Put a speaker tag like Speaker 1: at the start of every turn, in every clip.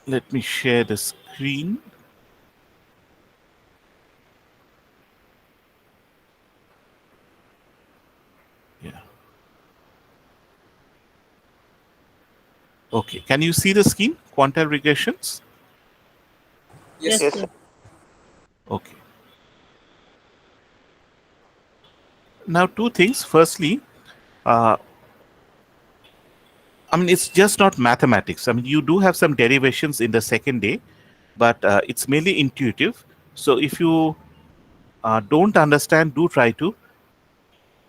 Speaker 1: Let me share the screen. Yeah. Okay. Can you see the scheme? Quantile regressions?
Speaker 2: Yes,
Speaker 3: Yes,
Speaker 2: sir.
Speaker 3: sir.
Speaker 1: Okay. Now, two things. Firstly, uh, I mean, it's just not mathematics. I mean, you do have some derivations in the second day, but it's mainly intuitive. So, if you don't understand, do try to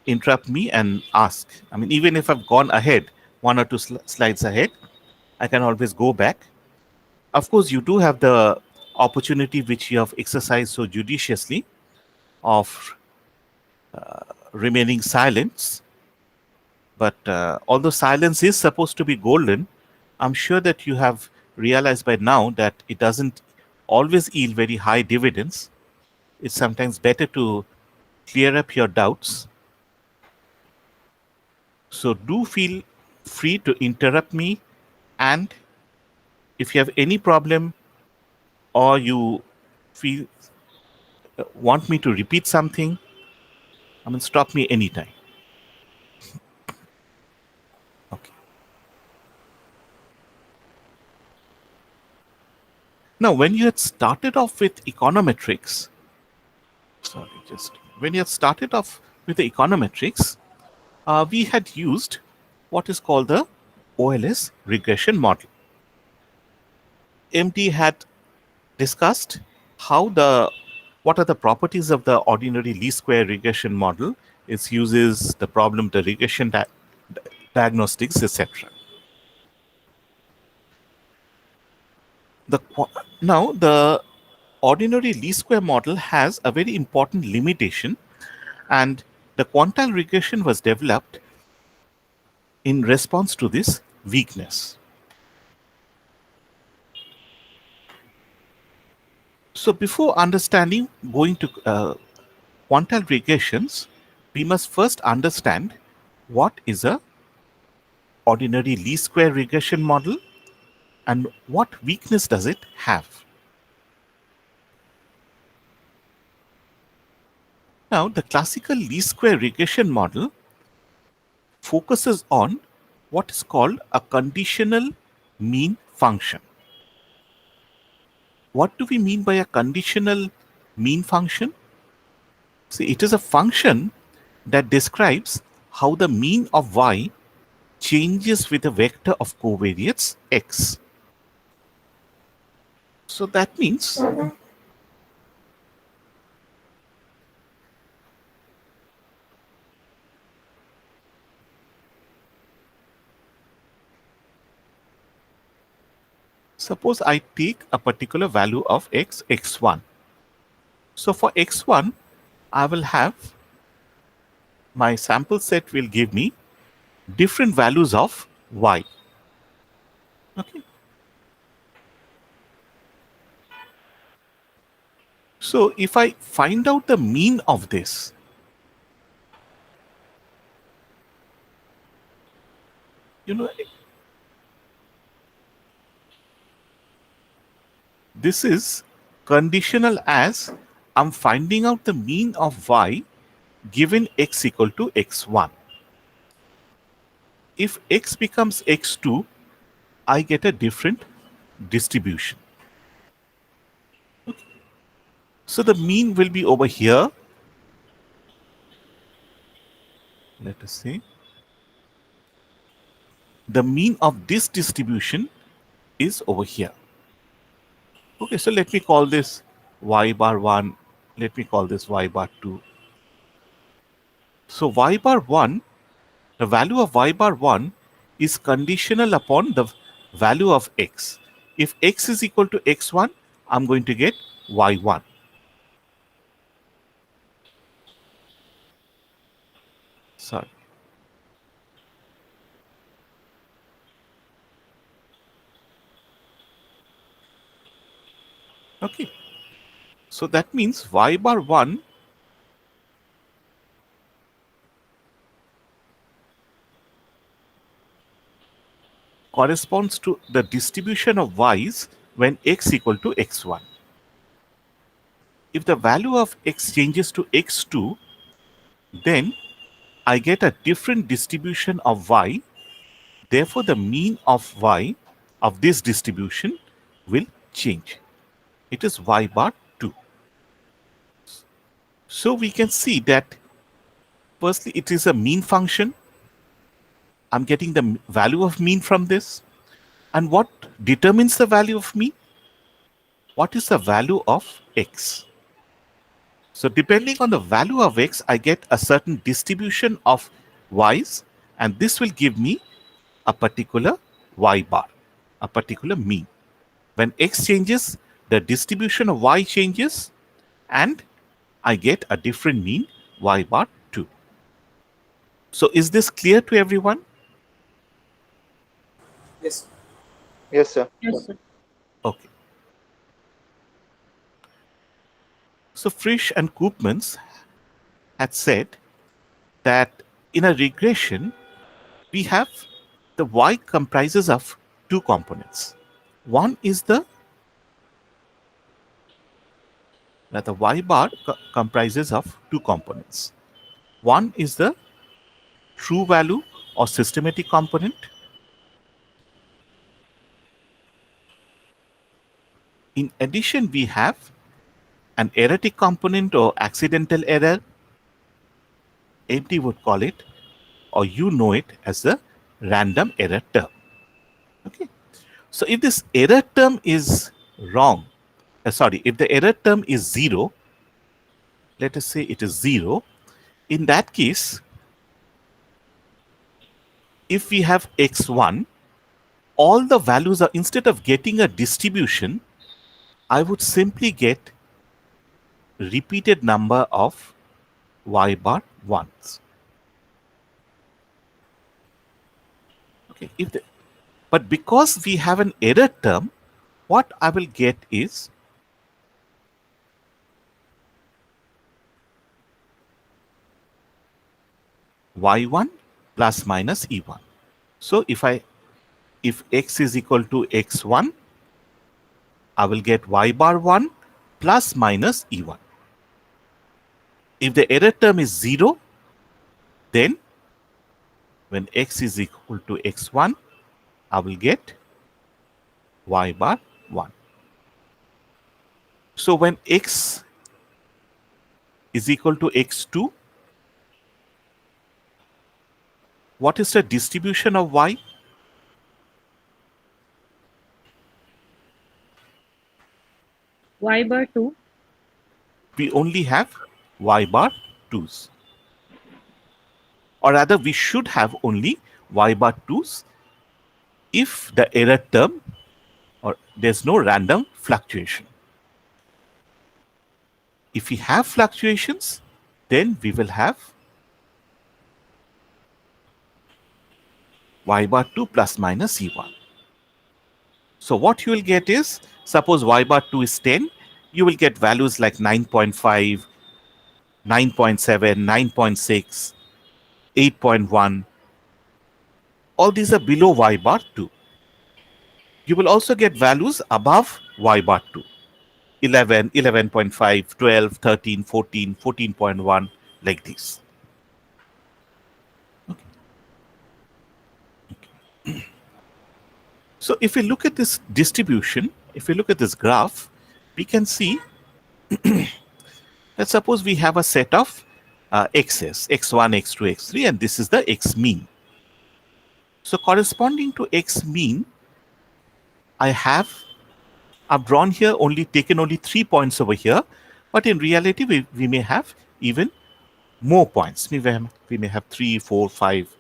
Speaker 1: interrupt me and ask. I mean, even if I've gone ahead, one or two slides ahead, I can always go back. Of course, you do have the opportunity which you have exercised so judiciously of remaining silent. But although silence is supposed to be golden, I'm sure that you have realized by now that it doesn't always yield very high dividends. It's sometimes better to clear up your doubts. So do feel free to interrupt me. And if you have any problem or you feel want me to repeat something, I mean, stop me anytime. Okay. Now, when you had started off with econometrics, sorry, just when you had started off with the econometrics, we had used what is called the OLS regression model. MD had discussed how the what are the properties of the ordinary least square regression model. It uses the problem, the regression diagnostics, etc. The now the ordinary least square model has a very important limitation, and the quantile regression was developed in response to this weakness. So before understanding going to quantile regressions, we must first understand what is a ordinary least square regression model and what weakness does it have. Now, the classical least square regression model focuses on what is called a conditional mean function. What do we mean by a conditional mean function? See, it is a function that describes how the mean of y changes with a vector of covariates x. So that means suppose I take a particular value of x, x1. So for x1, I will have my sample set will give me different values of y. Okay. So if I find out the mean of this, you know, this is conditional as I'm finding out the mean of y given x equal to x1. If x becomes x2, I get a different distribution. So the mean will be over here. Let us say the mean of this distribution is over here. Okay, so let me call this y bar 1. Let me call this y bar 2. So y bar 1, the value of y bar 1 is conditional upon the value of x. If x is equal to x1, I'm going to get y1. Sorry. Okay. So that means y bar 1 corresponds to the distribution of y's when x equal to x1. If the value of x changes to x2, then I get a different distribution of y. Therefore, the mean of y of this distribution will change. It is y bar 2. So we can see that firstly it is a mean function. I'm getting the value of mean from this. And what determines the value of mean? What is the value of x? So depending on the value of x, I get a certain distribution of y's, and this will give me a particular y bar, a particular mean. When x changes, the distribution of y changes, and I get a different mean, y bar 2. So is this clear to everyone?
Speaker 2: Yes.
Speaker 3: Yes, sir.
Speaker 4: Yes, sir.
Speaker 1: Okay. So Frisch and Koopmans had said that in a regression, we have the y comprises of two components. One is the y bar comprises of two components. One is the true value or systematic component. In addition, we have an erratic component or accidental error. MD would call it, or you know it as the random error term. Okay. So if this error term is wrong, if the error term is 0, let us say it is 0, in that case, if we have x1, all the values are, instead of getting a distribution, I would simply get repeated number of y bar 1s. Okay, but because we have an error term, what I will get is y1 plus minus e1. So if x is equal to x1, I will get y bar 1 plus minus e1. If the error term is 0, then when x is equal to x1, I will get y bar 1. So when x is equal to x2, what is the distribution of y?
Speaker 4: Y bar 2.
Speaker 1: We only have y bar 2s. Or rather, we should have only y bar 2s if the error term or there's no random fluctuation. If we have fluctuations, then we will have y bar 2 plus minus e1. So what you will get is, suppose y bar 2 is 10, you will get values like 9.5, 9.7, 9.6, 8.1. All these are below y bar 2. You will also get values above y bar 2. 11, 11.5, 12, 13, 14, 14.1, like this. Okay. So if we look at this distribution, if we look at this graph, we can see that suppose we have a set of x's, x1, x2, x3, and this is the x mean. So corresponding to x mean, I've drawn here taken only 3 points over here, but in reality we may have even more points. We may have 3, 4, 5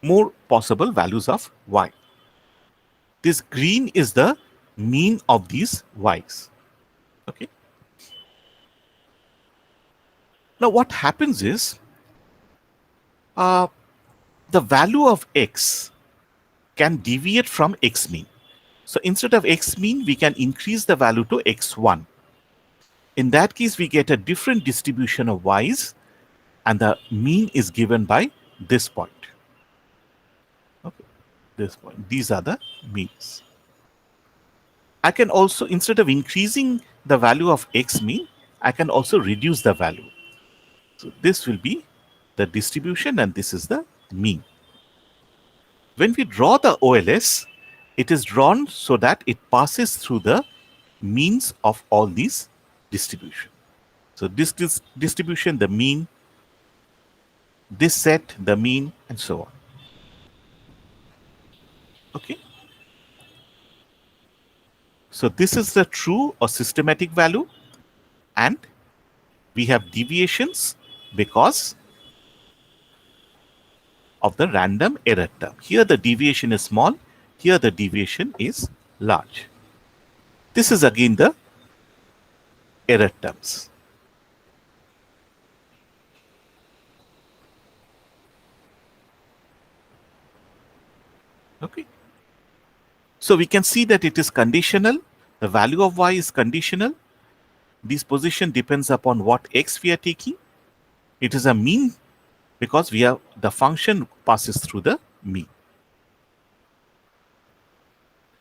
Speaker 1: more possible values of y. This green is the mean of these y's. Okay. Now what happens is the value of x can deviate from x mean. So instead of x mean, we can increase the value to x1. In that case, we get a different distribution of y's, and the mean is given by this point. Okay, this point. These are the means. I can also, instead of increasing the value of x mean, I can also reduce the value. So this will be the distribution and this is the mean. When we draw the OLS, it is drawn so that it passes through the means of all these distribution. So this distribution, the mean, this set, the mean, and so on. Okay. So this is the true or systematic value, and we have deviations because of the random error term. Here the deviation is small, here the deviation is large. This is again the error terms. Okay. So we can see that it is conditional. The value of y is conditional. This position depends upon what x we are taking. It is a mean because the function passes through the mean.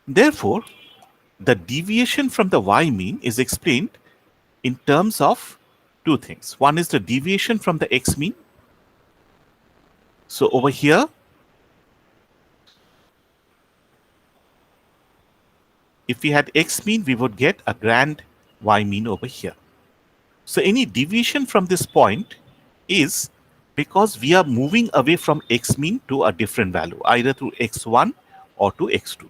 Speaker 1: Therefore, the deviation from the y mean is explained in terms of two things. One is the deviation from the x mean. So over here, if we had x mean, we would get a grand y mean over here. So any deviation from this point is because we are moving away from x mean to a different value, either to x1 or to x2.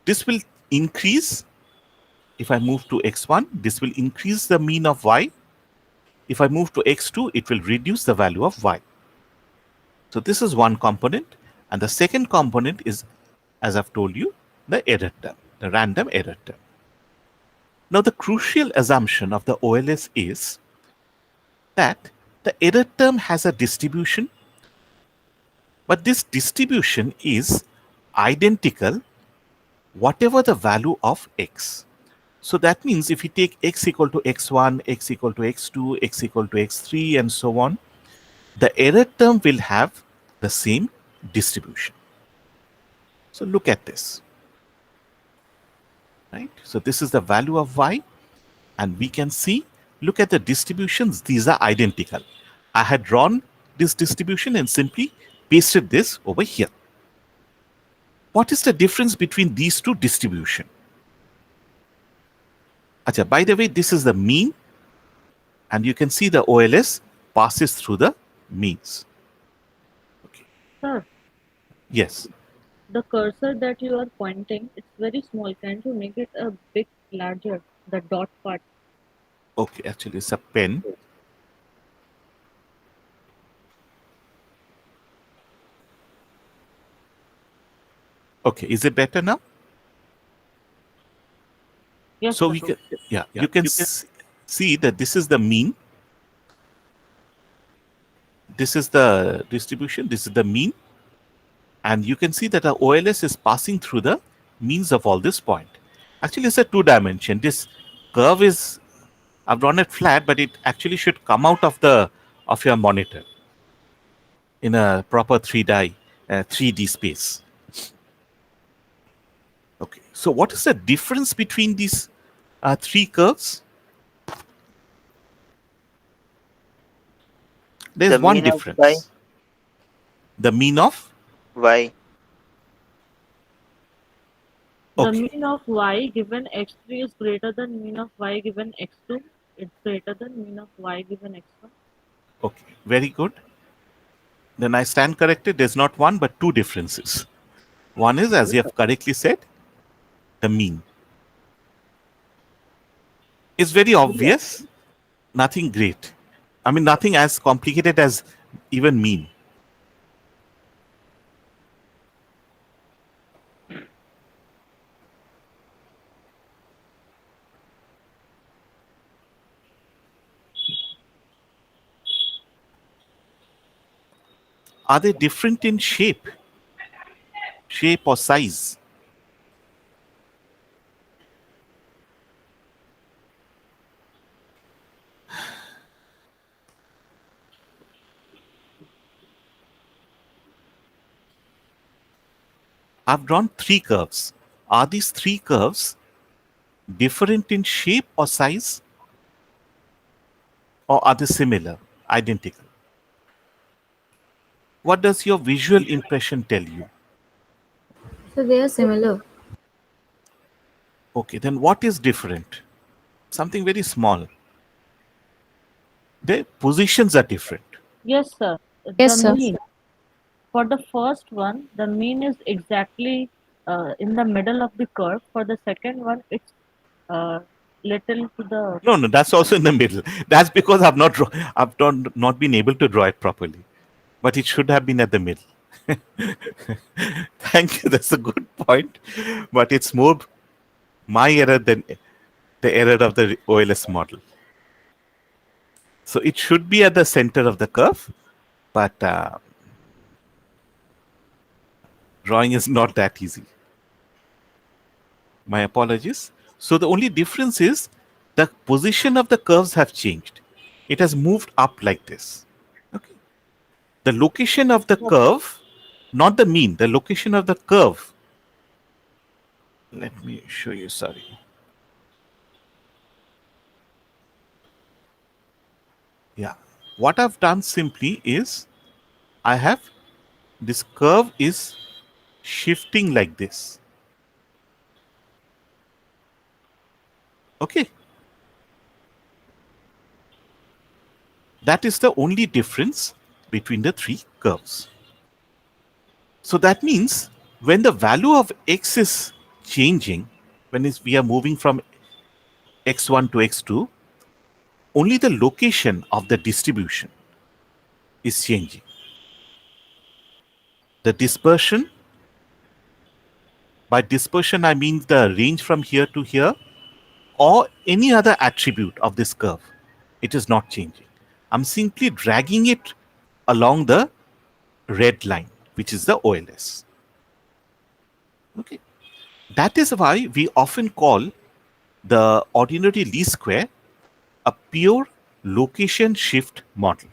Speaker 1: This will increase. If I move to x1, this will increase the mean of y. If I move to x2, it will reduce the value of y. So this is one component. And the second component is, as I've told you, the error term, the random error term. Now the crucial assumption of the OLS is that the error term has a distribution, but this distribution is identical whatever the value of x. So that means if we take x equal to x1, x equal to x2, x equal to x3 and so on, the error term will have the same distribution. So look at this. Right? So this is the value of y, and we can see, look at the distributions, these are identical. I had drawn this distribution and simply pasted this over here. What is the difference between these two distributions? By the way, this is the mean, and you can see the OLS passes through the means. Okay.
Speaker 4: Sir,
Speaker 1: Yes.
Speaker 4: the cursor that you are pointing, it's very small. Can't you make it a bit larger, the dot part?
Speaker 1: Okay, actually it's a pen. Okay, is it better now?
Speaker 4: Yes,
Speaker 1: So
Speaker 4: sir.
Speaker 1: we can, you can see that this is the mean. This is the distribution, this is the mean. And you can see that the OLS is passing through the means of all this point. Actually, it's a two-dimension. This curve is, I've drawn it flat, but it actually should come out of your monitor in a proper 3D space. Okay, so what is the difference between these three curves? There's
Speaker 2: The
Speaker 1: one
Speaker 2: mean of
Speaker 1: difference.
Speaker 2: y.
Speaker 1: The mean of
Speaker 2: Y.
Speaker 4: The
Speaker 1: Okay.
Speaker 4: mean of y given x3 is greater than mean of y given x2. It's greater than mean of y given x1.
Speaker 1: Okay, very good. Then I stand corrected. There's not one, but two differences. One is, as you have correctly said, the mean. It's very obvious. Nothing great. I mean, nothing as complicated as even mean. Are they different in shape or size? I've drawn three curves. Are these three curves different in shape or size, or are they similar, identical? What does your visual impression tell you?
Speaker 3: So they are similar.
Speaker 1: Okay, then what is different? Something very small. Their positions are different.
Speaker 4: Yes, sir.
Speaker 3: Yes,
Speaker 4: The
Speaker 3: sir.
Speaker 4: mean. For the first one, the mean is exactly in the middle of the curve. For the second one, it's little to the.
Speaker 1: No, no, that's also in the middle. That's because I've not been able to draw it properly. But it should have been at the middle. Thank you. That's a good point. But it's more my error than the error of the OLS model. So it should be at the center of the curve, but drawing is not that easy. My apologies. So the only difference is the position of the curves have changed. It has moved up like this. Okay. The location of the curve, not the mean, the location of the curve. Let me show you, sorry. Yeah. What I've done simply is I have this curve is shifting like this. Okay. That is the only difference between the three curves. So that means when the value of x is changing, we are moving from x1 to x2, only the location of the distribution is changing. The dispersion, by dispersion I mean the range from here to here, or any other attribute of this curve, it is not changing. I'm simply dragging it along the red line, which is the OLS. Okay. That is why we often call the ordinary least square a pure location shift model.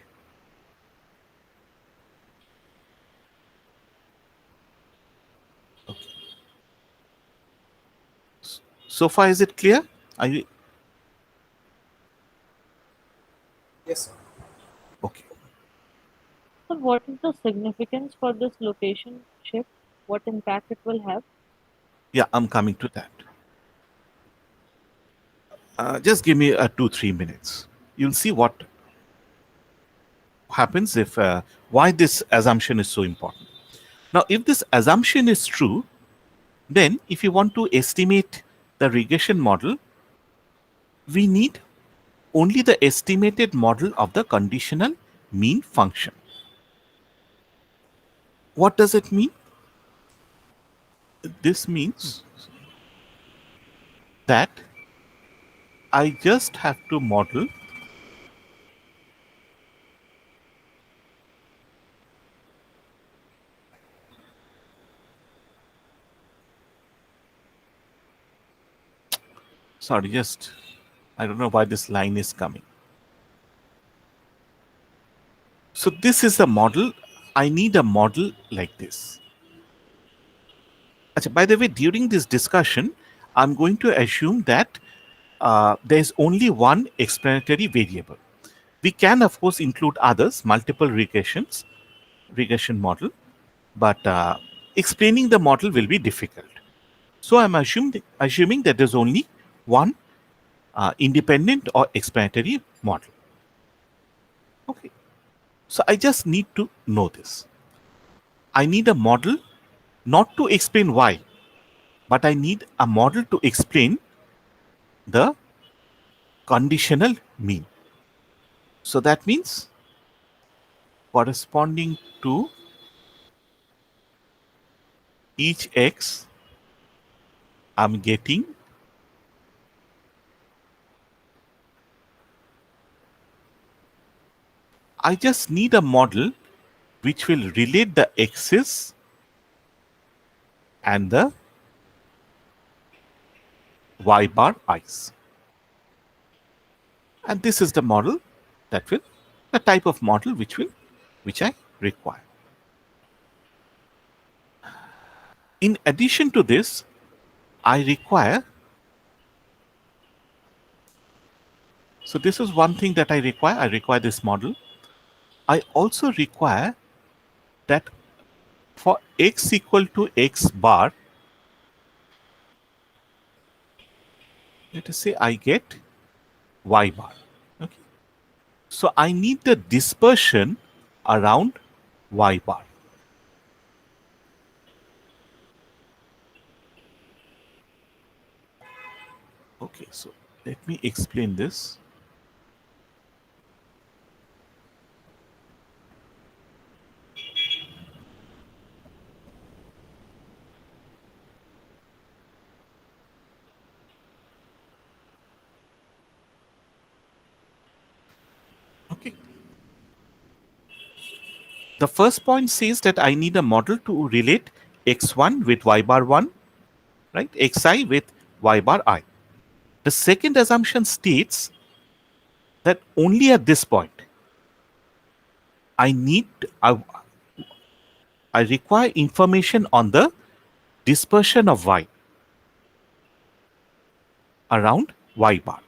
Speaker 1: Okay. So far, is it clear? Are you
Speaker 2: Yes, sir.
Speaker 1: okay?
Speaker 4: So, what is the significance for this location shift? What impact it will have?
Speaker 1: Yeah, I'm coming to that. Just give me 2-3 minutes. You'll see what happens if why this assumption is so important. Now, if this assumption is true, then if you want to estimate the regression model, we need only the estimated model of the conditional mean function. What does it mean? This means that I just have to model sorry, just I don't know why this line is coming. So this is a model. I need a model like this. Achha, by the way, during this discussion, I'm going to assume that there's only one explanatory variable. We can, of course, include others, multiple regression model, but explaining the model will be difficult. So I'm assuming that there's only one independent or explanatory model. Okay. So I just need to know this. I need a model not to explain why, but I need a model to explain the conditional mean. So that means corresponding to each x, I'm getting I just need a model which will relate the x's and the y bar i's. And this is the model the type of model which I require. In addition to this, I require So this is one thing that I require. I require this model. I also require that for x equal to x bar, let us say I get y bar. Okay. So I need the dispersion around y bar. Okay, so let me explain this. Okay. The first point says that I need a model to relate x1 with y bar 1, right? Xi with y bar I. The second assumption states that only at this point I need I require information on the dispersion of y around y bar.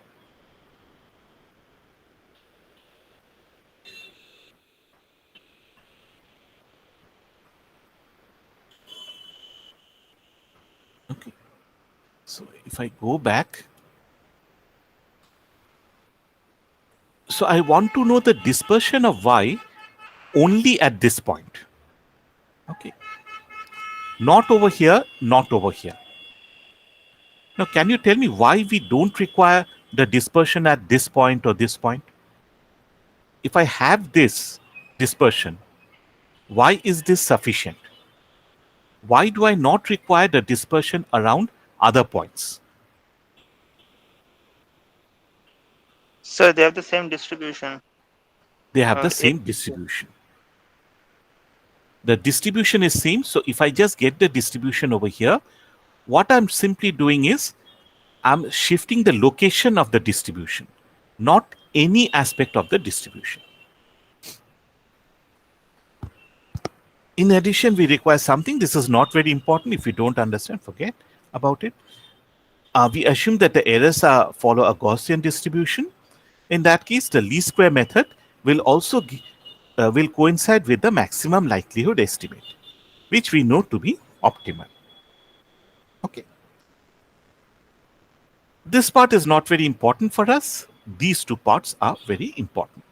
Speaker 1: Okay. So if I go back, so I want to know the dispersion of y only at this point. Okay. Not over here, not over here. Now, can you tell me why we don't require the dispersion at this point or this point? If I have this dispersion, why is this sufficient? Why do I not require the dispersion around other points?
Speaker 5: So they have the same distribution.
Speaker 1: They have the
Speaker 5: X
Speaker 1: same distribution. The distribution is same. So if I just get the distribution over here, what I'm simply doing is I'm shifting the location of the distribution, not any aspect of the distribution. In addition, we require something. This is not very important. If you don't understand, forget about it. We assume that the errors follow a Gaussian distribution. In that case, the least square method will also will coincide with the maximum likelihood estimate, which we know to be optimal. Okay. This part is not very important for us. These two parts are very important.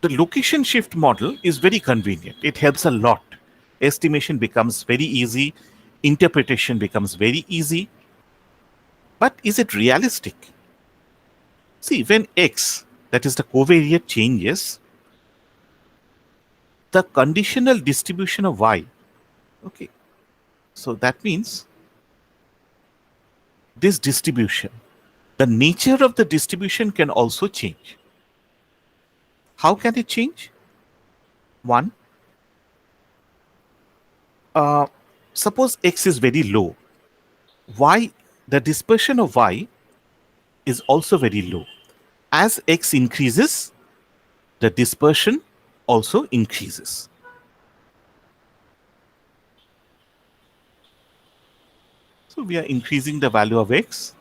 Speaker 1: The location shift model is very convenient. It helps a lot. Estimation becomes very easy. Interpretation becomes very easy. But is it realistic? See, when x, that is the covariate, changes, the conditional distribution of y, okay, so that means this distribution, the nature of the distribution can also change. How can it change? One, suppose x is very low, y, the dispersion of y is also very low. As x increases, the dispersion also increases. So we are increasing the value of x,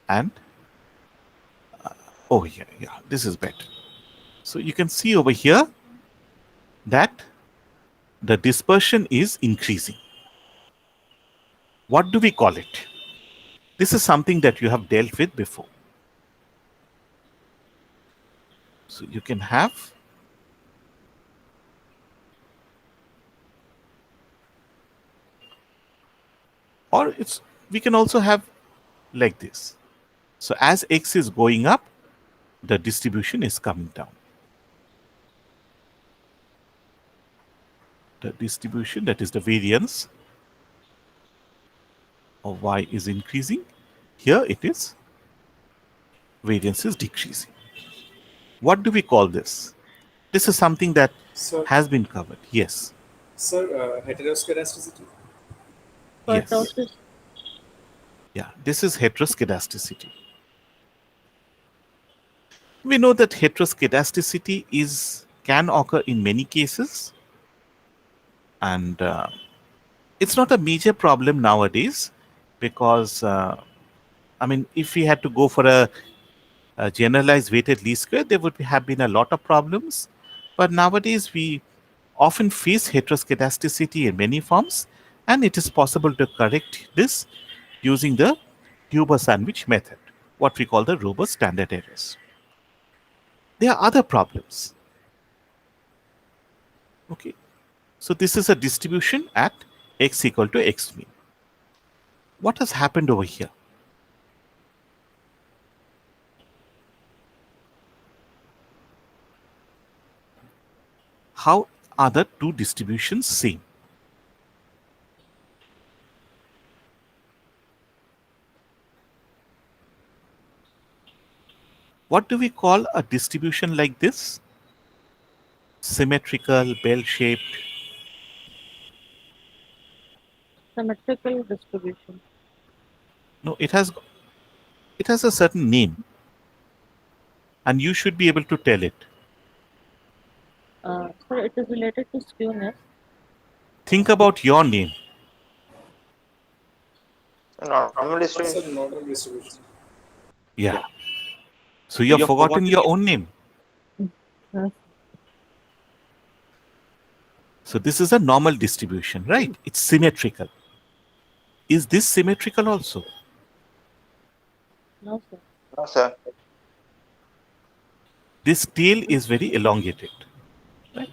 Speaker 1: and over here, yeah, this is better. So you can see over here that the dispersion is increasing. What do we call it? This is something that you have dealt with before. So you can have or we can also have like this. So as x is going up, the distribution is coming down. The distribution, that is the variance of y, is increasing. Here it is, variance is decreasing. What do we call this? This is something that
Speaker 2: Sir,
Speaker 1: has been covered. Yes.
Speaker 2: sir, heteroscedasticity.
Speaker 1: Yes.
Speaker 4: Kurtosis.
Speaker 1: Yeah, this is heteroscedasticity. We know that heteroscedasticity can occur in many cases, and it's not a major problem nowadays because I mean, if we had to go for a generalized weighted least square, there would have been a lot of problems. But nowadays, we often face heteroscedasticity in many forms, and it is possible to correct this using the Huber sandwich method, what we call the robust standard errors. There are other problems. Okay, so this is a distribution at x equal to x mean. What has happened over here? How are the two distributions same? What do we call a distribution like this? Symmetrical, bell-shaped.
Speaker 4: Symmetrical distribution.
Speaker 1: No, it has a certain name, and you should be able to tell it.
Speaker 4: So it is related to skewness.
Speaker 1: Think about your name.
Speaker 5: Normal distribution.
Speaker 2: Sir, normal distribution.
Speaker 1: Yeah. So you've forgotten your own name.
Speaker 4: Yes.
Speaker 1: So this is a normal distribution, right? It's symmetrical. Is this symmetrical also?
Speaker 4: No, sir.
Speaker 5: No, sir.
Speaker 1: This tail is very elongated, right?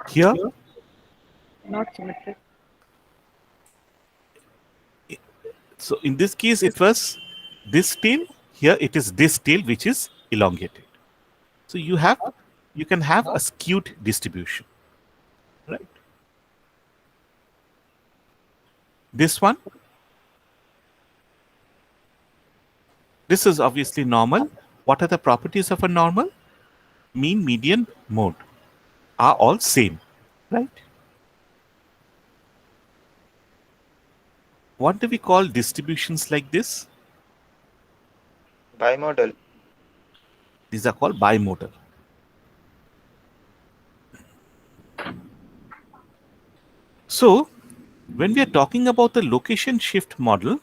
Speaker 1: Here,
Speaker 4: Not symmetric.
Speaker 1: so in this case, it was this tail. Here, it is this tail which is elongated. So you can have a skewed distribution, right? This one, this is obviously normal. What are the properties of a normal? Mean, median, mode are all same, right? What do we call distributions like this?
Speaker 5: Bimodal.
Speaker 1: These are called bimodal. So, when we are talking about the location shift model,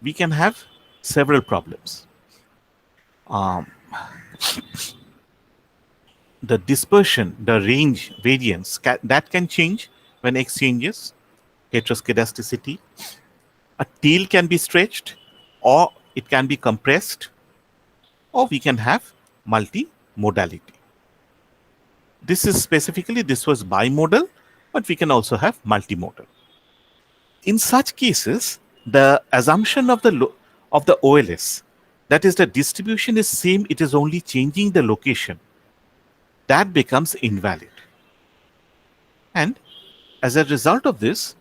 Speaker 1: we can have several problems. The dispersion, the range variance, that can change when x changes, heteroscedasticity. A tail can be stretched, or it can be compressed, or we can have multimodality. This was bimodal, but we can also have multimodal. In such cases, the assumption of the OLS, that is the distribution is same, it is only changing the location, that becomes invalid. And as a result of this,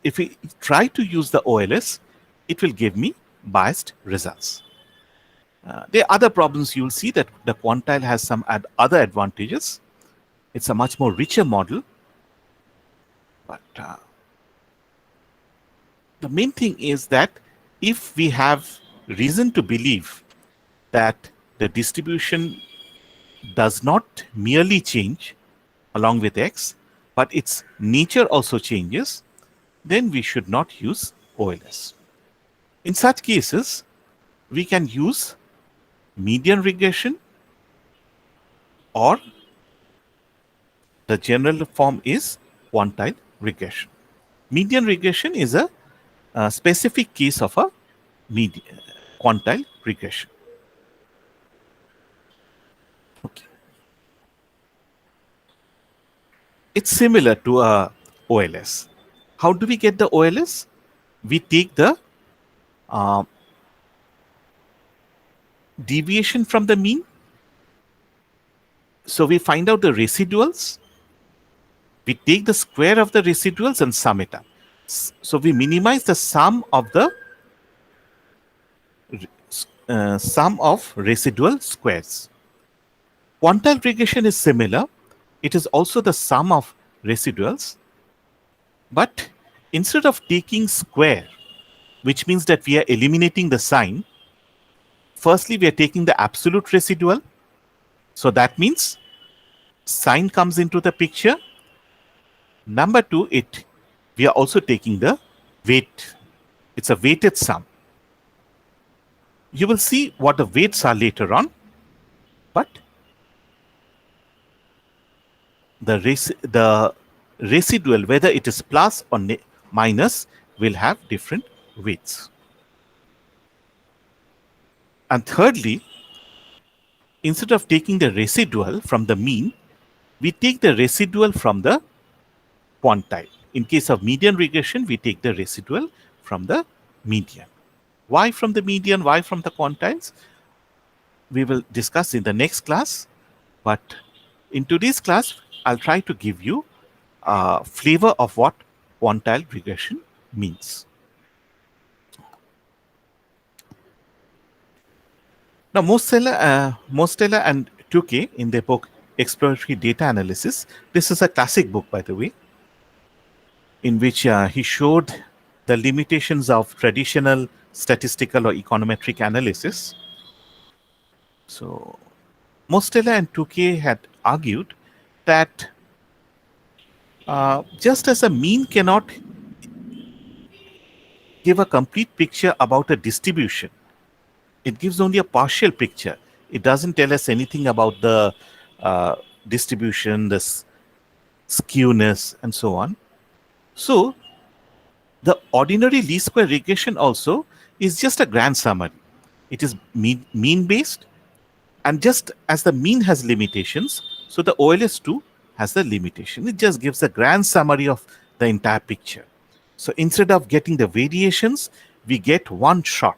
Speaker 1: if we try to use the OLS, it will give me biased results. There are other problems. You'll see that the quantile has some other advantages. It's a much more richer model. But the main thing is that if we have reason to believe that the distribution does not merely change along with x, but its nature also changes, then we should not use OLS. In such cases, we can use median regression, or the general form is quantile regression. Median regression is a specific case of a quantile regression. Okay. It's similar to a OLS. How do we get the OLS? We take the deviation from the mean. So we find out the residuals. We take the square of the residuals and sum it up. So we minimize the sum of the sum of residual squares. Quantile regression is similar. It is also the sum of residuals. But instead of taking square, which means that we are eliminating the sign, firstly, we are taking the absolute residual. So that means sign comes into the picture. Number two, we are also taking the weight. It's a weighted sum. You will see what the weights are later on, but the residual, whether it is plus or minus, will have different weights. And thirdly, instead of taking the residual from the mean, we take the residual from the quantile. In case of median regression, we take the residual from the median. Why from the median? Why from the quantiles? We will discuss in the next class. But in today's class, I'll try to give you a flavor of what quantile regression means. Now, Mostella and Tukey in their book Exploratory Data Analysis, this is a classic book, by the way, in which he showed the limitations of traditional statistical or econometric analysis. So, Mostella and Tukey had argued that just as a mean cannot give a complete picture about a distribution, it gives only a partial picture. It doesn't tell us anything about the distribution, the skewness, and so on. So, the ordinary least square regression also is just a grand summary. It is mean based, and just as the mean has limitations, so the OLS too has the limitation. It just gives a grand summary of the entire picture. So instead of getting the variations, we get one shot.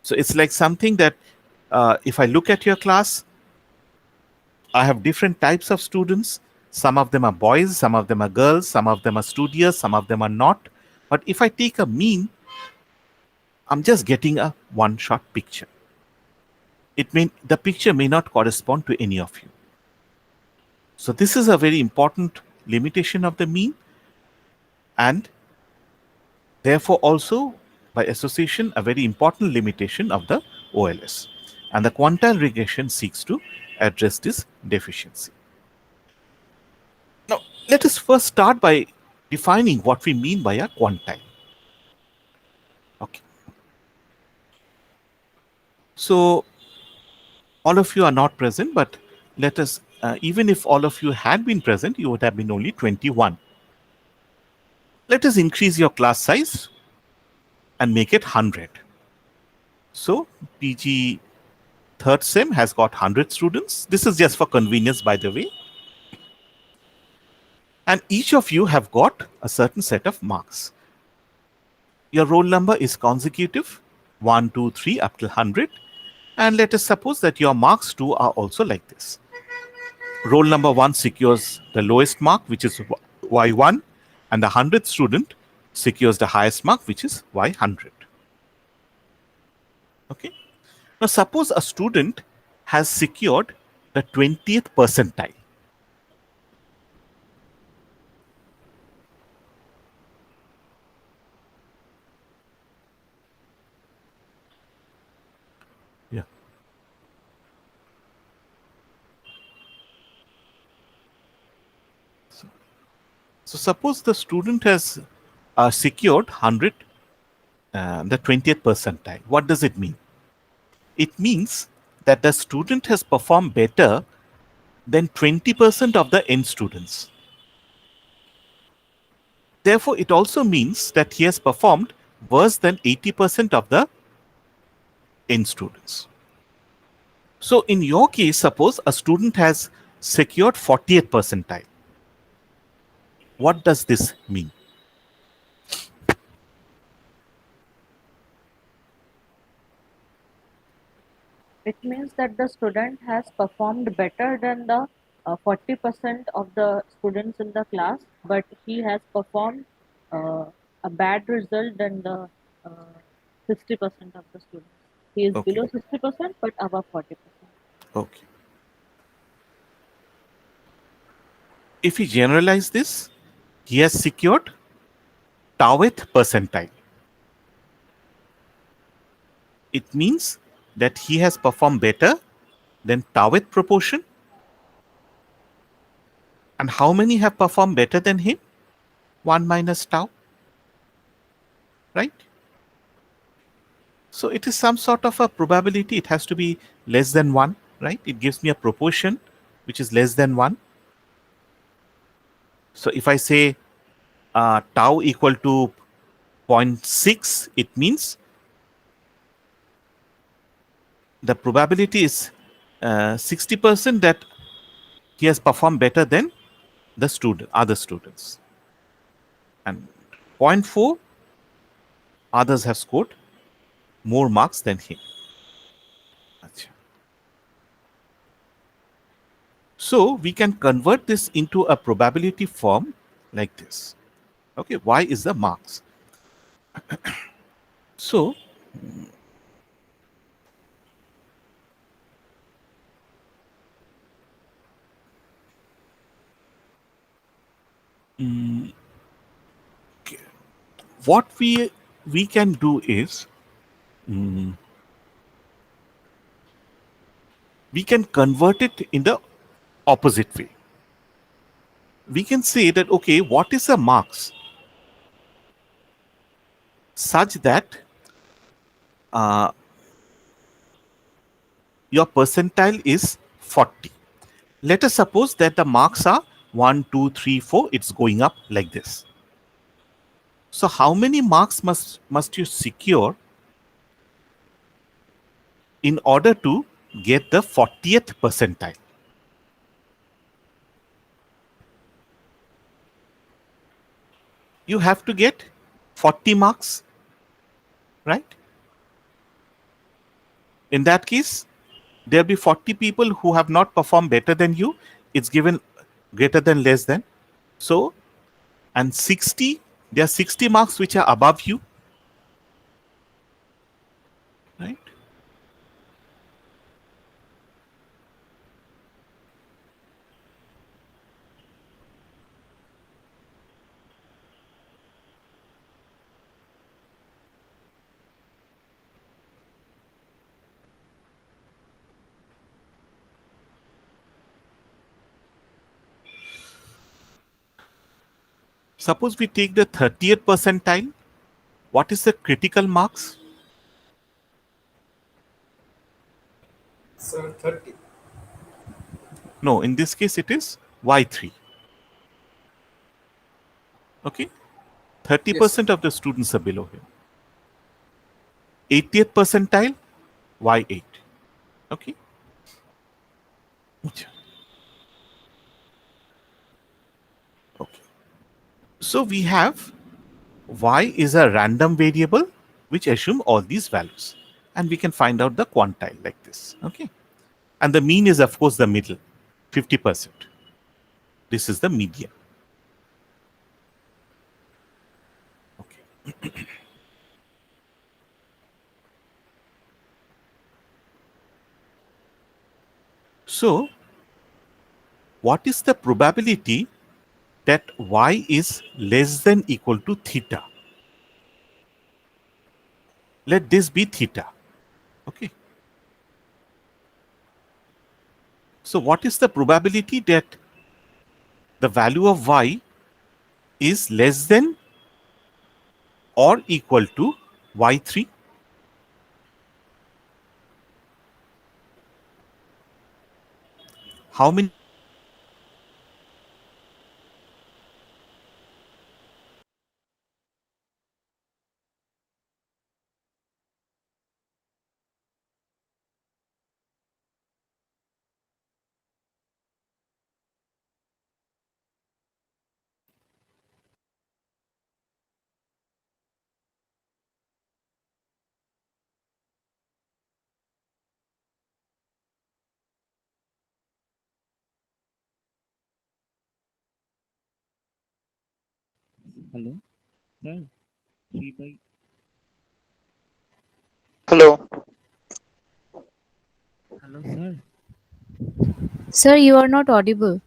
Speaker 1: So it's like something that if I look at your class, I have different types of students. Some of them are boys, some of them are girls, some of them are studious, some of them are not. But if I take a mean, I'm just getting a one-shot picture. The picture may not correspond to any of you. So this is a very important limitation of the mean, and therefore also by association a very important limitation of the OLS. And the quantile regression seeks to address this deficiency. Now, let us first start by defining what we mean by a quantile. Okay. So, all of you are not present, but let us, even if all of you had been present, you would have been only 21. Let us increase your class size and make it 100. So, PG third sem has got 100 students. This is just for convenience, by the way. And each of you have got a certain set of marks. Your roll number is consecutive, 1, 2, 3 up till 100. And let us suppose that your marks too are also like this. Roll number 1 secures the lowest mark, which is Y1, and the 100th student secures the highest mark, which is Y100. Okay. Now, suppose a student has secured the 20th percentile. Yeah. So suppose the student has secured 100, the 20th percentile. What does it mean? It means that the student has performed better than 20% of the N students. Therefore, it also means that he has performed worse than 80% of the N students. So in your case, suppose a student has secured 40th percentile. What does this mean?
Speaker 4: It means that the student has performed better than the 40% of the students in the class, but he has performed a bad result than the 60% of the students. He is
Speaker 1: Okay.
Speaker 4: below 60% but above 40%.
Speaker 1: Okay. If we generalize this, he has secured taueth percentile. It means that he has performed better than taueth proportion. And how many have performed better than him? 1 minus tau. right? So it is some sort of a probability. It has to be less than 1, right? It gives me a proportion which is less than 1. So if I say tau equal to 0.6, it means the probability is 60% that he has performed better than the other students. And zero point 0.4, others have scored more marks than him. Acha. So we can convert this into a probability form like this. Okay, y is the marks. So what we can do is we can convert it in the opposite way. We can say that, okay, what is the marks such that your percentile is 40. Let us suppose that the marks are 1, 2, 3, 4. It's going up like this. So how many marks must you secure in order to get the 40th percentile? You have to get 40 marks, right? In that case, there'll be 40 people who have not performed better than you. It's given greater than, less than. So, and 60, there are 60 marks which are above you, right? Suppose we take the 30th percentile. What is the critical marks?
Speaker 2: Sir, 30.
Speaker 1: No, in this case it is Y3. Okay? 30% of the students are below him. 80th percentile, Y8. Okay? Okay. So we have y is a random variable which assume all these values. And we can find out the quantile like this. Okay? And the mean is, of course, the middle, 50%. This is the median. Okay. So, what is the probability that y is less than equal to theta? Let this be theta. Okay. So, what is the probability that the value of y is less than or equal to y3? How many
Speaker 6: Hello, sir. 3 by
Speaker 5: Hello.
Speaker 6: Hello, sir.
Speaker 3: Sir, you are not audible.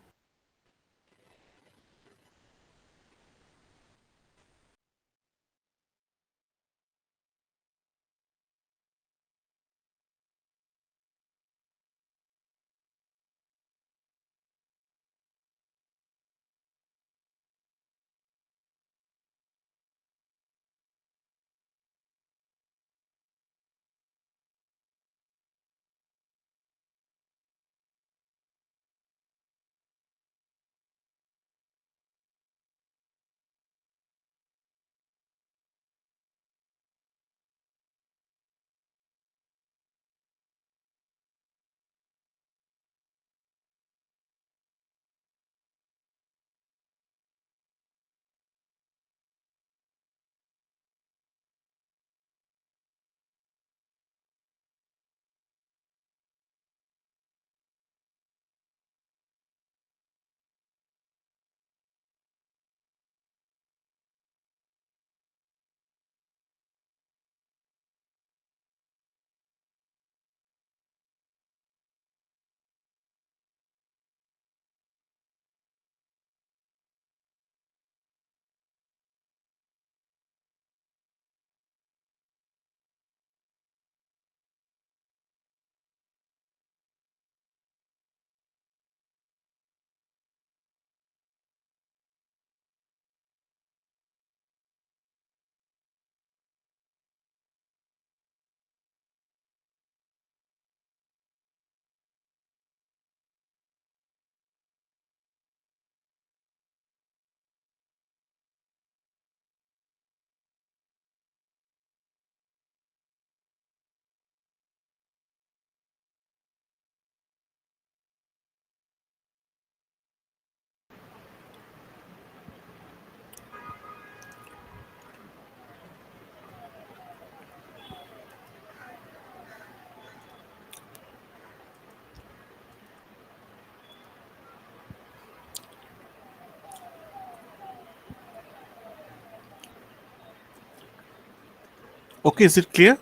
Speaker 1: Okay, is it clear?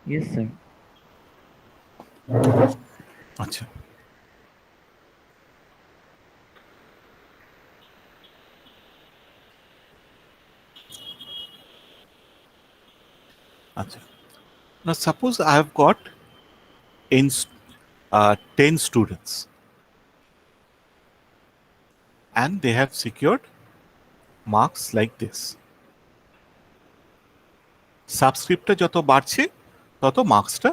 Speaker 6: Yes, sir.
Speaker 1: আচ্ছা। আচ্ছা। Now suppose I have got 10 students and they have secured marks like this. সাবস্ক্রিপ্টটা যত বাড়ছে তত মার্কসটা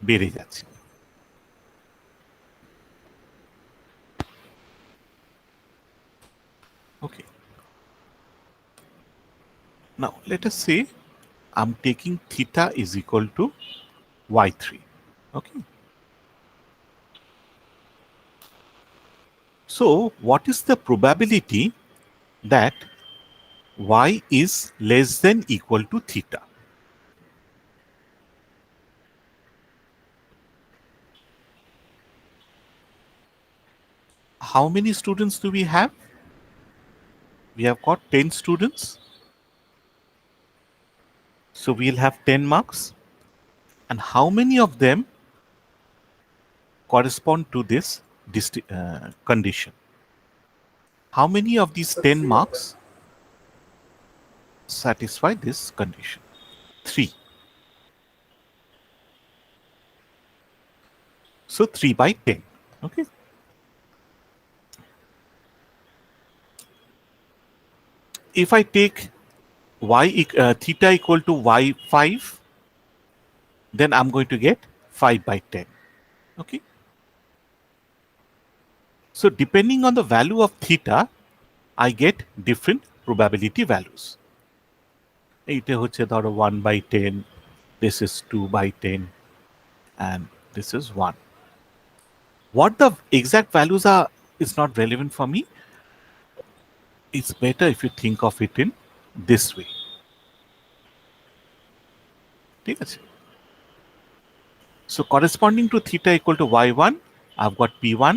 Speaker 1: বেড়ে যাচ্ছে। Okay. Now let us say I'm taking theta is equal to y3. Okay. So what is the probability that y is less than equal to theta? How many students do we have? We have got 10 students. So we'll have 10 marks. And how many of them correspond to this condition? How many of these 10 marks satisfy this condition? 3. So 3 by 10. Okay. If I take theta equal to y5, then I'm going to get 5 by 10. Okay. So depending on the value of theta, I get different probability values. এইটা হচ্ছে ধরো 1 by 10, this is 2 by 10, and this is 1. What the exact values are is not relevant for me. It's better if you think of it in this way. ঠিক আছে? So corresponding to theta equal to y1, I've got p1,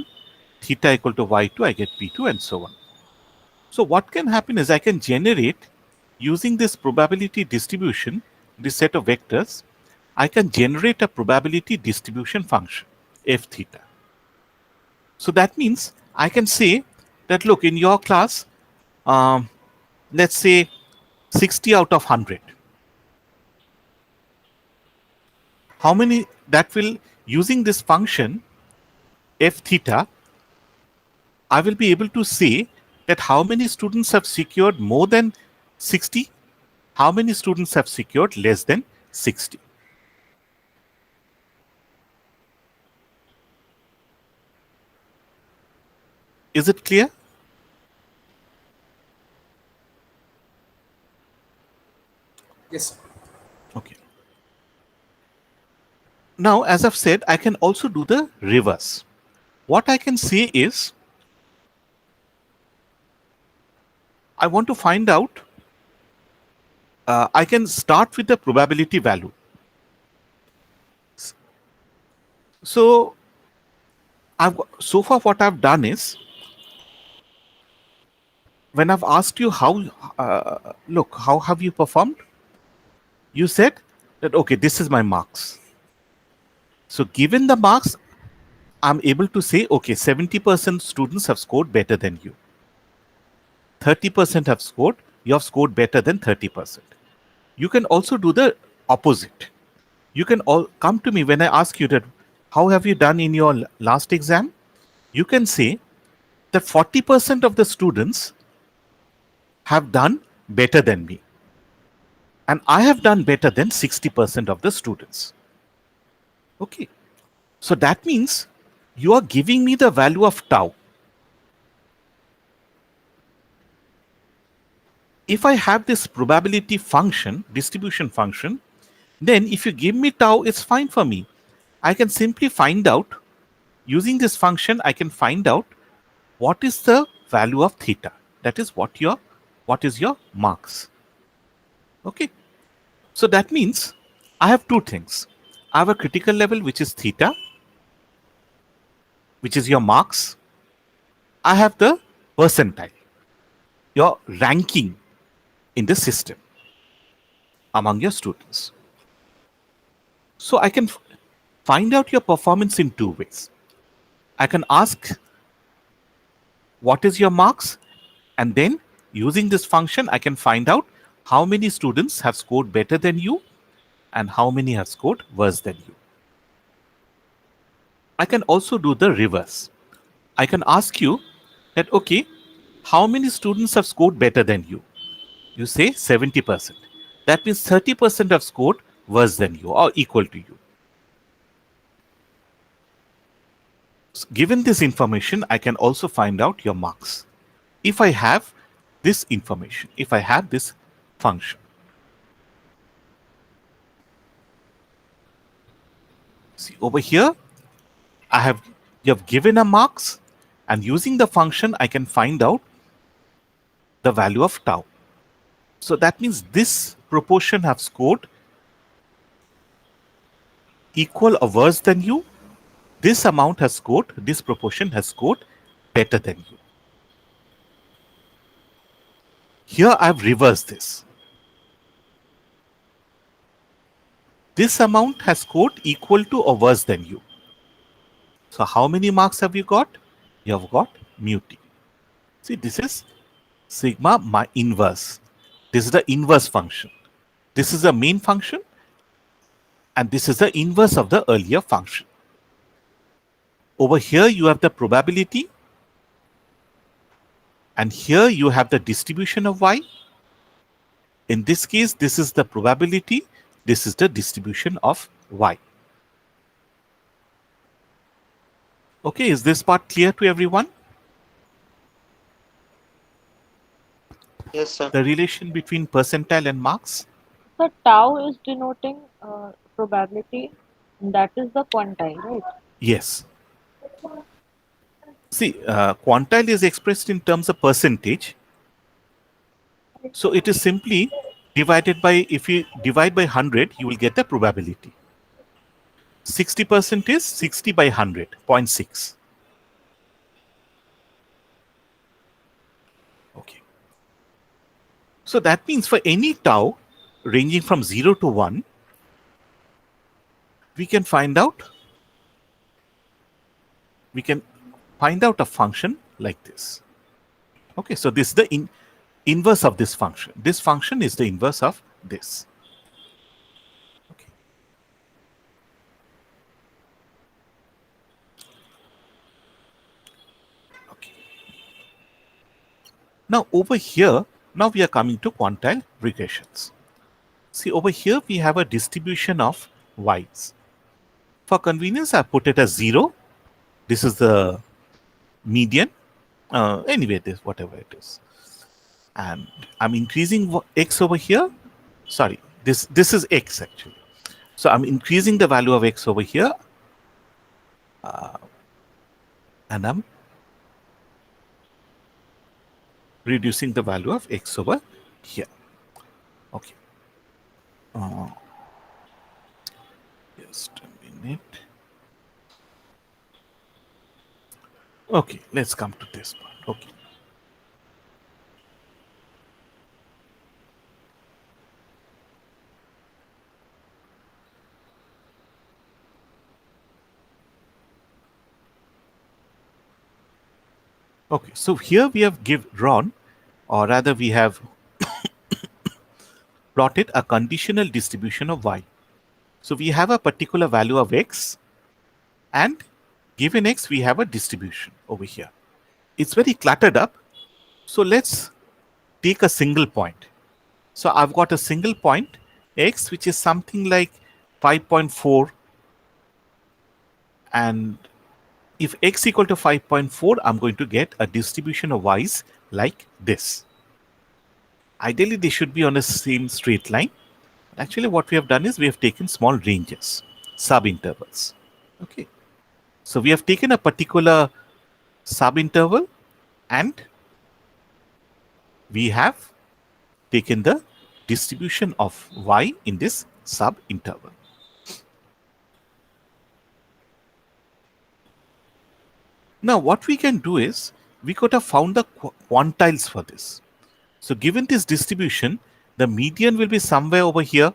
Speaker 1: theta equal to y2, I get p2, and so on. So what can happen is I can generate, using this probability distribution, this set of vectors, I can generate a probability distribution function, f theta. So that means I can say that, look, in your class, let's say 60 out of 100. How many, that will, using this function, f theta, I will be able to say that how many students have secured more than 60, how many students have secured less than 60. Is it clear?
Speaker 2: Yes, sir.
Speaker 1: Okay. Now, as I've said, I can also do the reverse. What I can say is, I want to find out, I can start with the probability value. So, so far what I've done is, when I've asked you how, look, how have you performed? You said that, okay, this is my marks. So given the marks, I'm able to say, okay, 70% students have scored better than you. 30% have scored, you have scored better than 30%. You can also do the opposite. You can all come to me when I ask you that, how have you done in your last exam? You can say that 40% of the students have done better than me. And I have done better than 60% of the students. Okay. So that means you are giving me the value of tau. If I have this probability function, distribution function, then if you give me tau, it's fine for me. I can simply find out, using this function, I can find out what is the value of theta. That is what is your marks. Okay. So that means I have two things. I have a critical level, which is theta, which is your marks. I have the percentile, your ranking, in the system among your students. So I can find out your performance in two ways. I can ask what is your marks, and then using this function I can find out how many students have scored better than you and how many have scored worse than you. I can also do the reverse. I can ask you that, okay, how many students have scored better than you? You say 70%. That means 30% have scored worse than you or equal to you. Given this information, I can also find out your marks. If I have this information, if I have this function. See over here, you have given a marks, and using the function I can find out the value of tau. So that means this proportion have scored equal or worse than you. This amount has scored, this proportion has scored better than you. Here I have reversed this. This amount has scored equal to or worse than you. So how many marks have you got? You have got mu t. See, this is sigma my inverse. This is the inverse function. This is the main function, and this is the inverse of the earlier function. Over here you have the probability, and here you have the distribution of y. In this case, this is the probability, this is the distribution of y. Okay, is this part clear to everyone?
Speaker 5: Yes, sir.
Speaker 1: The relation between percentile and marks?
Speaker 4: So tau is denoting probability, and that is the quantile, right?
Speaker 1: Yes. See, quantile is expressed in terms of percentage. So it is simply divided by, if you divide by 100, you will get the probability. 60% is 60 by 100, 0.6. Okay. So that means for any tau ranging from 0 to 1, we can find out a function like this. Okay, so this is the inverse of this function. This function is the inverse of this. Okay. Okay. Now over here, now we are coming to quantile regressions. See, over here we have a distribution of y's. For convenience, I put it as 0. This is the median. Anyway, this whatever it is. And I'm increasing x over here. Sorry, this is x actually. So I'm increasing the value of x over here. And I'm reducing the value of x over here. Okay. Just a minute. Okay, let's come to this part. Okay. Okay, so here we have drawn, or rather we have plotted a conditional distribution of y. So we have a particular value of x, and given x we have a distribution over here. It's very cluttered up, so let's take a single point. So I've got a single point x which is something like 5.4, and if x equal to 5.4, I'm going to get a distribution of y's like this. Ideally they should be on the same straight line. Actually what we have done is we have taken small ranges, subintervals. Okay, so we have taken a particular subinterval and we have taken the distribution of y in this subinterval. Now what we can do is we could have found the quantiles for this. So given this distribution, the median will be somewhere over here.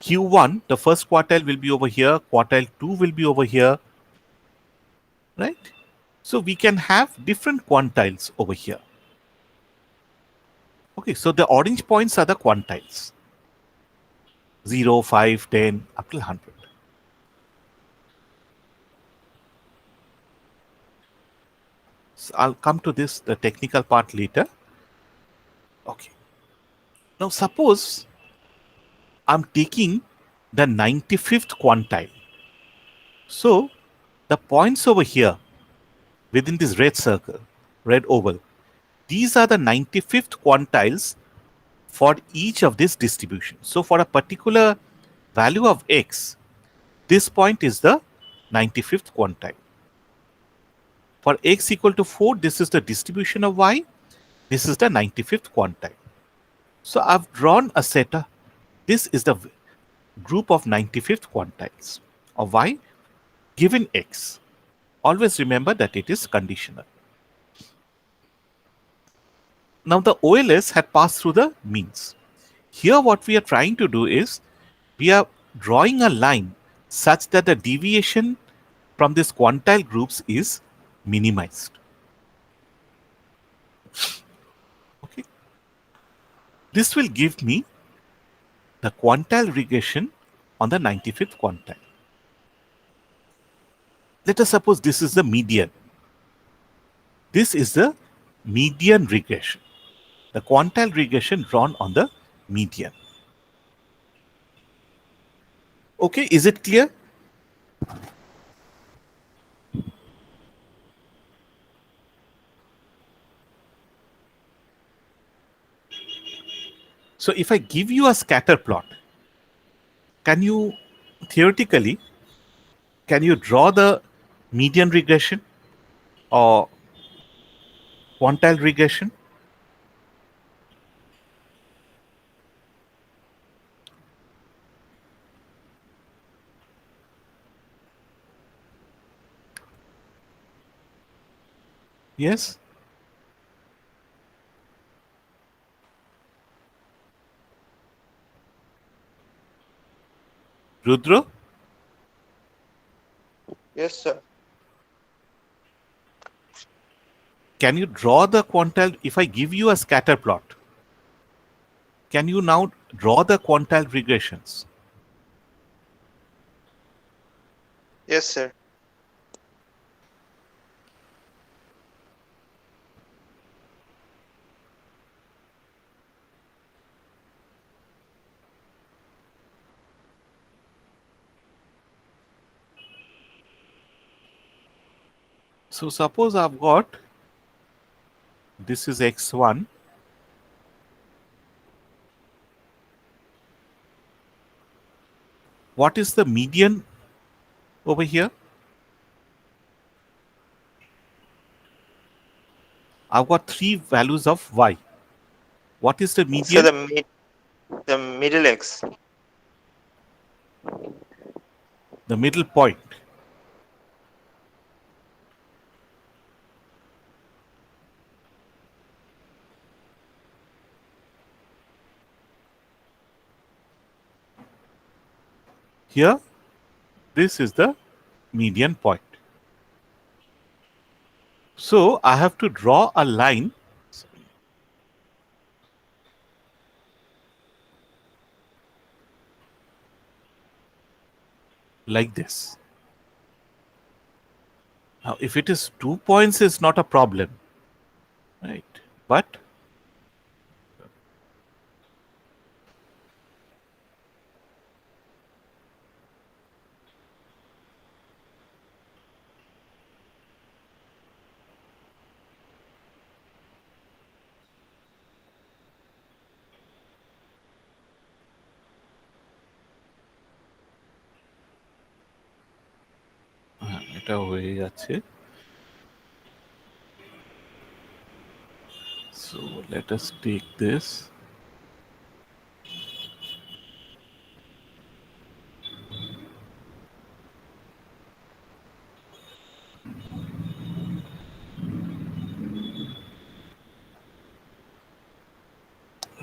Speaker 1: Q1, the first quartile will be over here, quartile 2 will be over here, right? So we can have different quantiles over here. Okay, so the orange points are the quantiles. 0, 5, 10, up till 100. So I'll come to this, the technical part later. Okay. Now suppose I'm taking the 95th quantile. So the points over here within this red circle, red oval, these are the 95th quantiles for each of this distribution. So for a particular value of x, this point is the 95th quantile. For x equal to 4, this is the distribution of y. This is the 95th quantile. So I've drawn a set of, this is the group of 95th quantiles of y given x. Always remember that it is conditional. Now the OLS had passed through the means. Here what we are trying to do is, we are drawing a line such that the deviation from these quantile groups is minimized. Okay. This will give me the quantile regression on the 95th quantile. Let us suppose this is the median. This is the median regression. The quantile regression drawn on the median. Okay, is it clear? So if I give you a scatter plot, can you theoretically, can you draw the median regression or quantile regression? Yes? Rudra?
Speaker 5: Yes, sir.
Speaker 1: Can you draw the quantile? If I give you a scatter plot, can you now draw the quantile regressions?
Speaker 5: Yes, sir.
Speaker 1: So suppose I've got, this is x1. What is the median over here? I've got 3 values of y. What is the
Speaker 5: So
Speaker 1: median?
Speaker 5: the middle x.
Speaker 1: The middle point. Here, this is the median point. So I have to draw a line like this. Now, if it is 2 points, it's not a problem, right? But এটা হয়ে যাচ্ছে। So let us take this.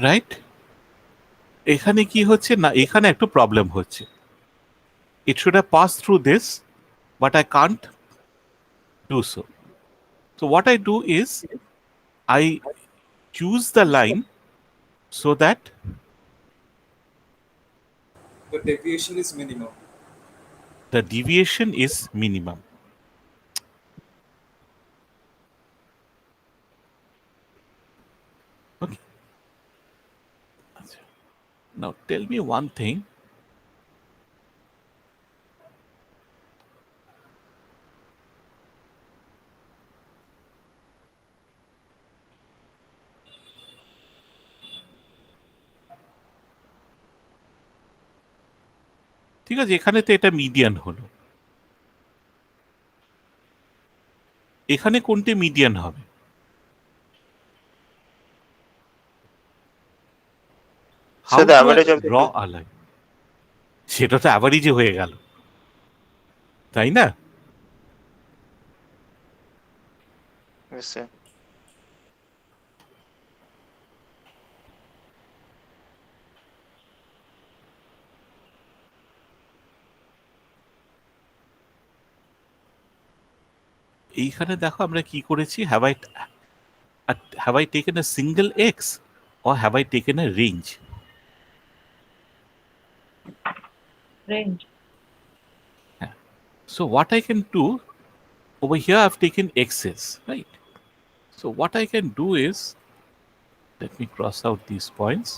Speaker 1: Right? এখানে কি হচ্ছে না, এখানে একটু problem হচ্ছে। It should have passed through this, but I can't do so. So what I do is I choose the line so that
Speaker 2: The deviation is minimum.
Speaker 1: the deviation is minimum. Okay. Now tell me one thing. ঠিক আছে, এখানে তো এটা median হলো, এখানে কোনটি median হবে?
Speaker 5: So the average of the
Speaker 1: draw
Speaker 5: two.
Speaker 1: A line? সেটা তো অ্যাভারেজে হয়ে গেল, তাই না?
Speaker 5: Yes, sir.
Speaker 1: এইখানে দেখো আমরা কি করেছি, have I taken a single x or have I taken a range?
Speaker 4: Range.
Speaker 1: So what I can do, over here I've taken x's, right? So what I can do is, let me cross out these points.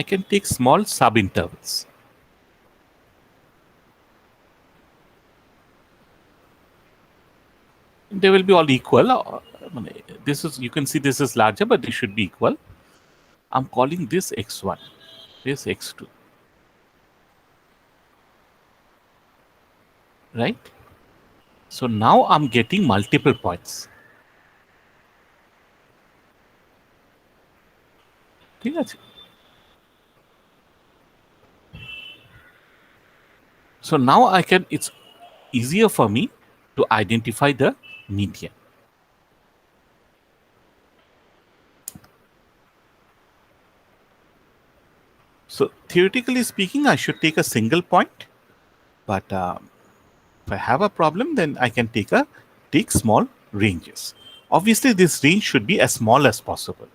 Speaker 1: I can take small subintervals. They will be all equal. This is, you can see this is larger, but they should be equal. I'm calling this x1, this x2. Right? So now I'm getting multiple points. ঠিক আছে? So now it's easier for me to identify the median. So theoretically speaking, I should take a single point, but if I have a problem, then I can take small ranges. Obviously, this range should be as small as possible,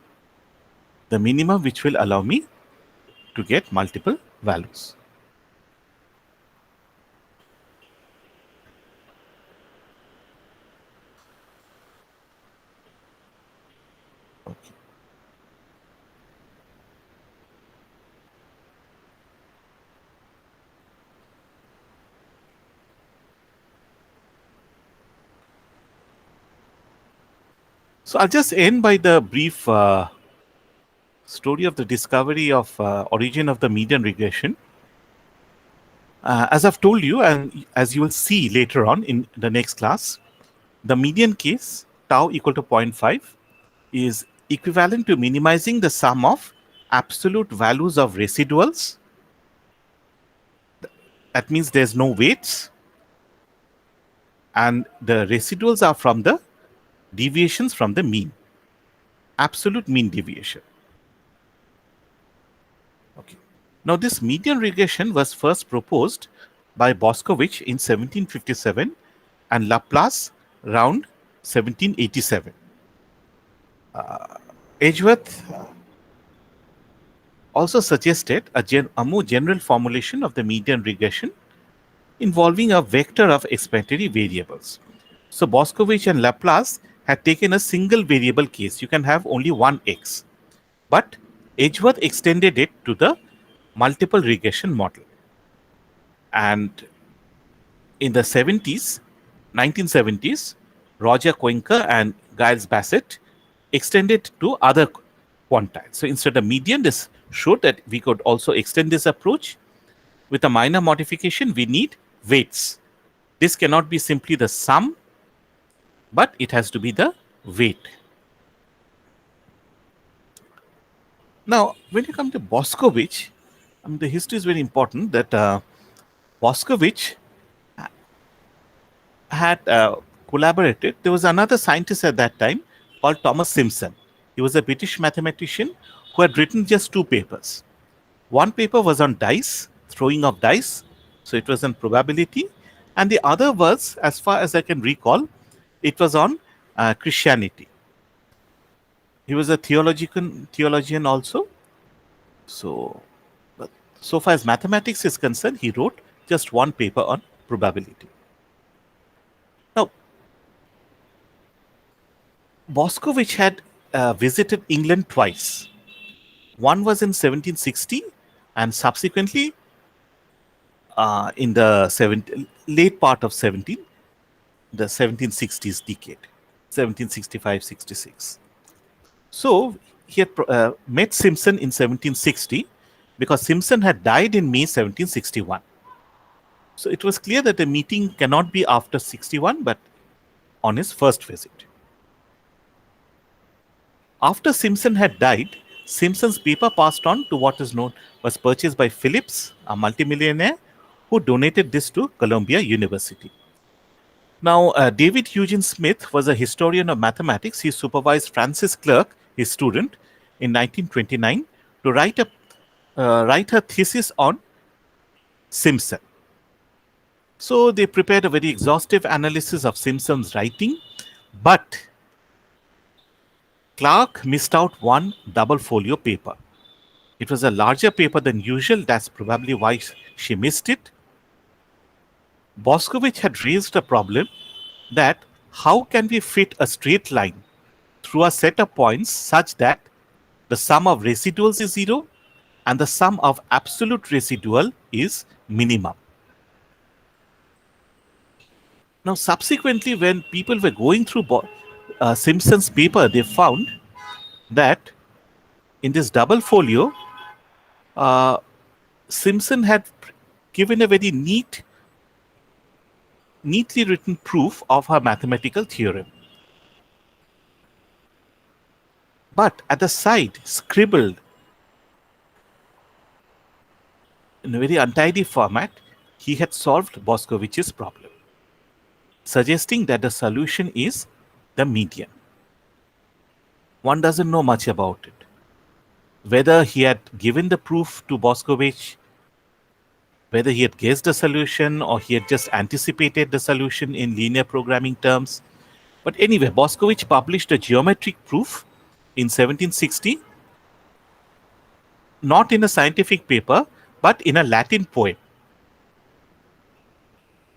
Speaker 1: the minimum which will allow me to get multiple values. Okay. So I'll just end by the brief story of the discovery of origin of the median regression. As I've told you, and as you will see later on in the next class, the median case, tau equal to 0.5, is equivalent to minimizing the sum of absolute values of residuals. That means there's no weights, and the residuals are from the deviations from the mean, absolute mean deviation. Okay. Now this median regression was first proposed by Boscovich in 1757 and Laplace around 1787. Edgeworth also suggested a more general formulation of the median regression involving a vector of explanatory variables. So Boscovich and Laplace had taken a single variable case. You can have only one x. But Edgeworth extended it to the multiple regression model. And in the 1970s, Roger Koenker and Giles Bassett extended to other quantiles. So instead of median, this showed that we could also extend this approach. With a minor modification, we need weights. This cannot be simply the sum, but it has to be the weight. Now, when you come to Boscovich, I mean, the history is very important that Boscovich had collaborated. There was another scientist at that time called Thomas Simpson. He was a British mathematician who had written just two papers. One paper was on dice, throwing of dice, so it was on probability, and the other was, as far as I can recall, it was on Christianity. He was a theologian also. So, but so far as mathematics is concerned, he wrote just one paper on probability. Now, Boscovich had visited England twice. One was in 1760, and subsequently in the late part of the 1760s decade, 1765-66. So he had met Simpson in 1760 because Simpson had died in May 1761. So it was clear that the meeting cannot be after 61, but on his first visit. After Simpson had died, Simpson's paper passed on to what is known was purchased by Phillips, a multimillionaire, who donated this to Columbia University. Now, David Eugene Smith was a historian of mathematics. He supervised Francis Clerk, his student, in 1929 to write a thesis on Simpson. So they prepared a very exhaustive analysis of Simpson's writing, but Clark missed out one double folio paper. It was a larger paper than usual. That's probably why she missed it. Boscovich had raised a problem that how can we fit a straight line through a set of points such that the sum of residuals is 0 and the sum of absolute residual is minimum. Now, subsequently, when people were going through Simpson's paper, they found that in this double folio, Simpson had given a very neatly written proof of her mathematical theorem. But at the side, scribbled in a very untidy format, he had solved Boscovich's problem, suggesting that the solution is the median. One doesn't know much about it. Whether he had given the proof to Boscovich, whether he had guessed the solution or he had just anticipated the solution in linear programming terms. But anyway, Boscovich published a geometric proof in 1760, not in a scientific paper, but in a Latin poem.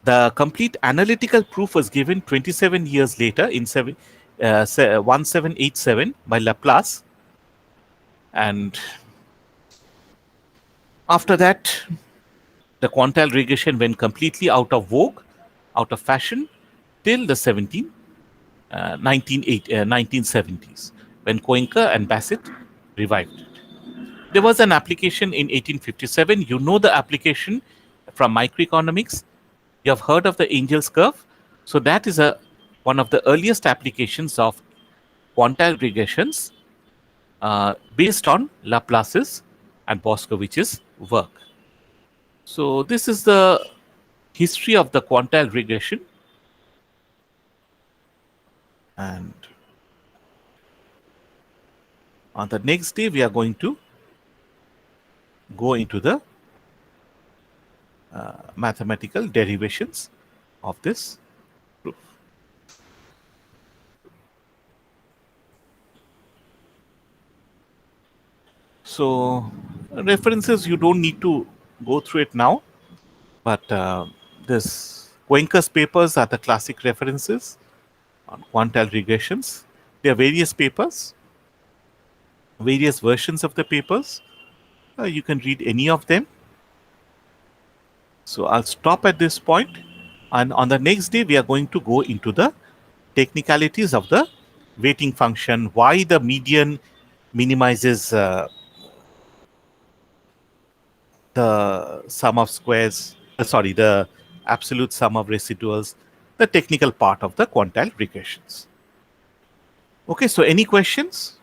Speaker 1: The complete analytical proof was given 27 years later in 1787 by Laplace. And after that, the quantile regression went completely out of vogue, out of fashion, till the 1970s, when Koenker and Bassett revived it. There was an application in 1857. You know the application from microeconomics. You have heard of the Angel's curve. So that is one of the earliest applications of quantile regressions based on Laplace's and Boscovich's work. So this is the history of the quantile regression. And on the next day, we are going to go into the mathematical derivations of this proof. So references, you don't need to go through it now, but this Koenker's papers are the classic references on quantile regressions. There are various papers, various versions of the papers. You can read any of them. So I'll stop at this point, and on the next day we are going to go into the technicalities of the weighting function, why the median minimizes the sum of squares, the absolute sum of residuals, the technical part of the quantile regressions. Okay, so any questions?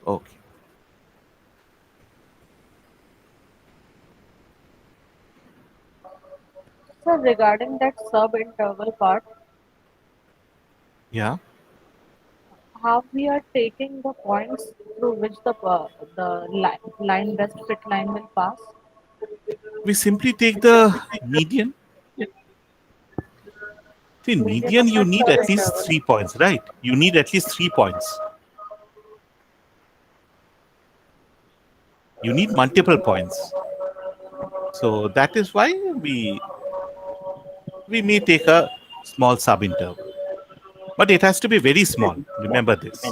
Speaker 1: Okay.
Speaker 4: So regarding that sub-interval part,
Speaker 1: Yeah.
Speaker 4: how we are taking the points through which the best fit line will pass?
Speaker 1: We simply take the median. See,
Speaker 4: Median
Speaker 1: median
Speaker 4: of
Speaker 1: you
Speaker 4: that
Speaker 1: need at least
Speaker 4: sub-interval.
Speaker 1: 3 points, right? You need at least 3 points. You need multiple points. So that is why we may take a small subinterval. But it has to be very small. Remember this.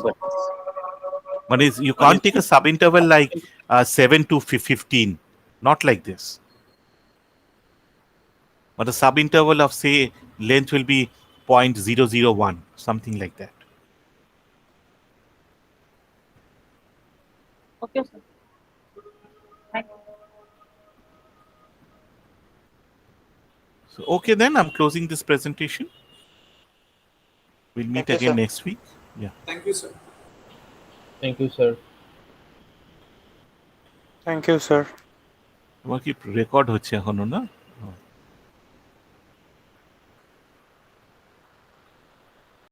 Speaker 1: One is you can't take a subinterval like 7 to 15. Not like this. But a subinterval of say length will be 0.001, something like that.
Speaker 4: Okay, sir. Thank you.
Speaker 1: So okay then, I'm closing this presentation. We'll meet
Speaker 5: Thank you,
Speaker 1: again
Speaker 5: sir.
Speaker 1: next week. Yeah.
Speaker 2: Thank you, sir.
Speaker 6: Thank you, sir.
Speaker 5: Thank you, sir.
Speaker 1: তোমার কি record হচ্ছে এখনো না?